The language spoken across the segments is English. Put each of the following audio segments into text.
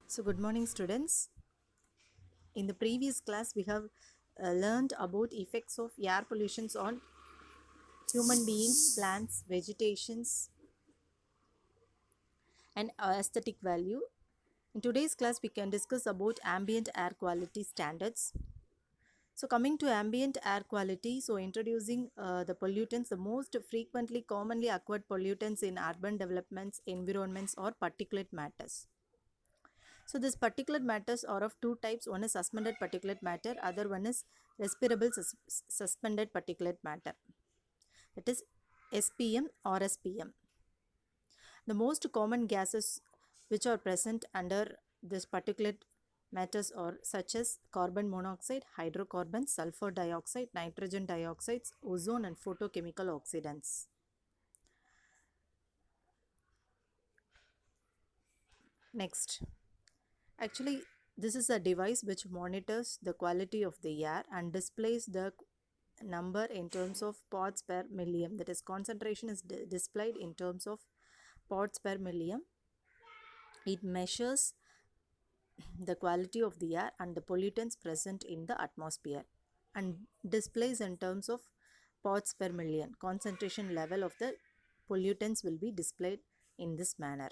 So, good morning, students. In the previous class, we have learned about effects of air pollutions on human beings, plants, vegetations, and aesthetic value. In today's class, we can discuss about ambient air quality standards. So, coming to ambient air quality, so introducing the pollutants, the most frequently commonly occurred pollutants in urban developments, environments, or particulate matters. So these particulate matters are of two types. One is suspended particulate matter, other one is respirable suspended particulate matter. That is SPM or SPM. The most common gases which are present under this particulate matters are such as carbon monoxide, hydrocarbons, sulfur dioxide, nitrogen dioxides, ozone and photochemical oxidants. Next. Actually, this is a device which monitors the quality of the air and displays the number in terms of parts per million. That is, concentration is displayed in terms of parts per million. It measures the quality of the air and the pollutants present in the atmosphere and displays in terms of parts per million. Concentration level of the pollutants will be displayed in this manner.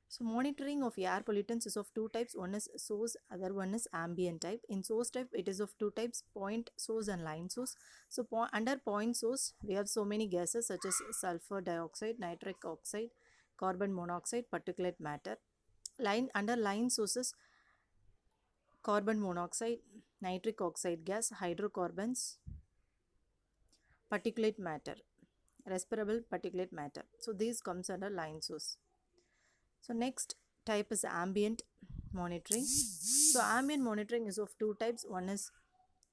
So monitoring of air pollutants is of two types. One is source, other one is ambient type. In source type, it is of two types, point source and line source. So under point source, we have so many gases such as sulfur dioxide, nitric oxide, carbon monoxide, particulate matter. Under line sources, carbon monoxide, nitric oxide gas, hydrocarbons, particulate matter, respirable particulate matter. So these comes under line source. So next type is ambient monitoring. So ambient monitoring is of two types. One is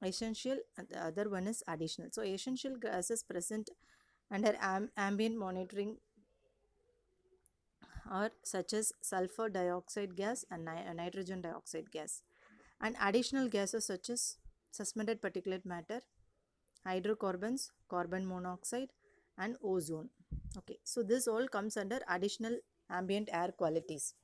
essential and the other one is additional. So essential gases present under ambient monitoring are such as sulfur dioxide gas and nitrogen dioxide gas. And additional gases such as suspended particulate matter, hydrocarbons, carbon monoxide and ozone. Okay, so this all comes under additional ambient air qualities.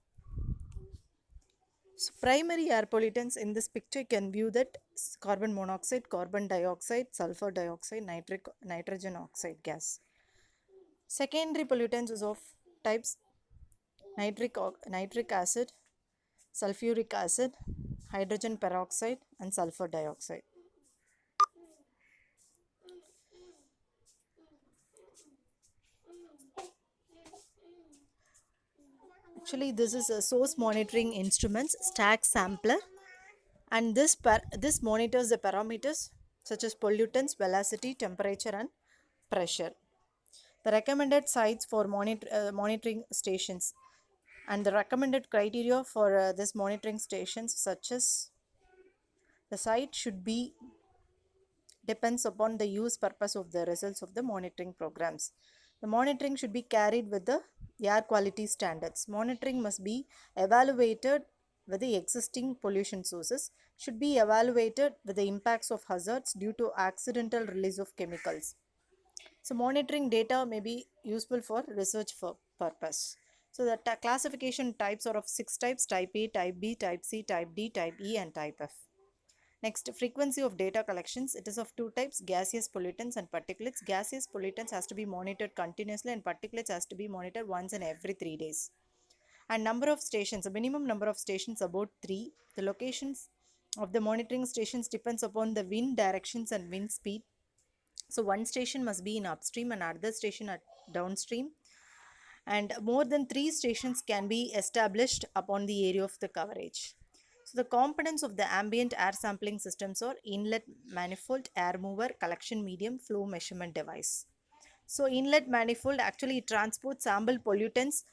So primary air pollutants in this picture you can view that carbon monoxide, carbon dioxide, sulfur dioxide, nitrogen oxide gas. Secondary pollutants is of types nitric acid, sulfuric acid, hydrogen peroxide and sulfur dioxide. Actually, this is a source monitoring instruments stack sampler, and this monitors the parameters such as pollutants, velocity, temperature and pressure. The recommended sites for monitoring stations and the recommended criteria for this monitoring stations such as the site should be depends upon the use purpose of the results of the monitoring programs. The monitoring should be carried with the air quality standards. Monitoring must be evaluated with the existing pollution sources, should be evaluated with the impacts of hazards due to accidental release of chemicals. So monitoring data may be useful for research for purpose. So the classification types are of 6 types: type A, type B, type C, type D, type E and type F. Next, frequency of data collections. It is of two types: gaseous pollutants and particulates. Gaseous pollutants has to be monitored continuously and particulates has to be monitored once in every 3 days. And number of stations, a minimum number of stations about 3. The locations of the monitoring stations depends upon the wind directions and wind speed. So one station must be in upstream and another station at downstream, and more than 3 stations can be established upon the area of the coverage. So the components of the ambient air sampling systems are inlet manifold, air mover, collection medium, flow measurement device. So inlet manifold actually transports sample pollutants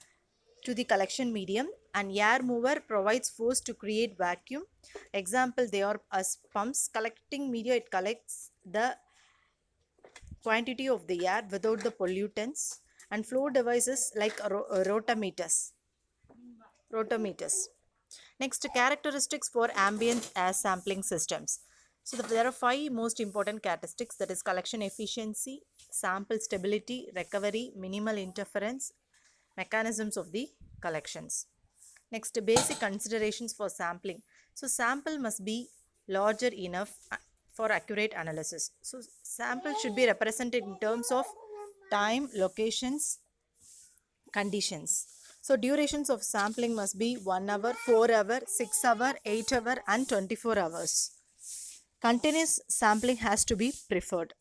to the collection medium, and air mover provides force to create vacuum. Example, they are as pumps. Collecting media, it collects the quantity of the air without the pollutants, and flow devices like rotometers. Next, characteristics for ambient air sampling systems. So there are 5 most important characteristics, that is collection efficiency, sample stability, recovery, minimal interference, mechanisms of the collections. Next, basic considerations for sampling. So sample must be larger enough for accurate analysis. So sample should be represented in terms of time, locations, conditions. So durations of sampling must be 1 hour, 4 hour, 6 hour, 8 hour and 24 hours. Continuous sampling has to be preferred.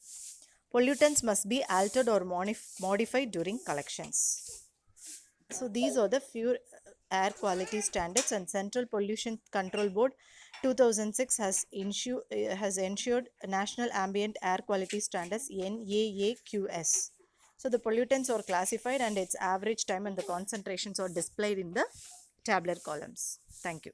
Pollutants must be altered or modified during collections. So these are the few air quality standards, and Central Pollution Control Board 2006 has ensured National Ambient Air Quality Standards NAAQS. So the pollutants are classified and its average time and the concentrations are displayed in the tabular columns. Thank you.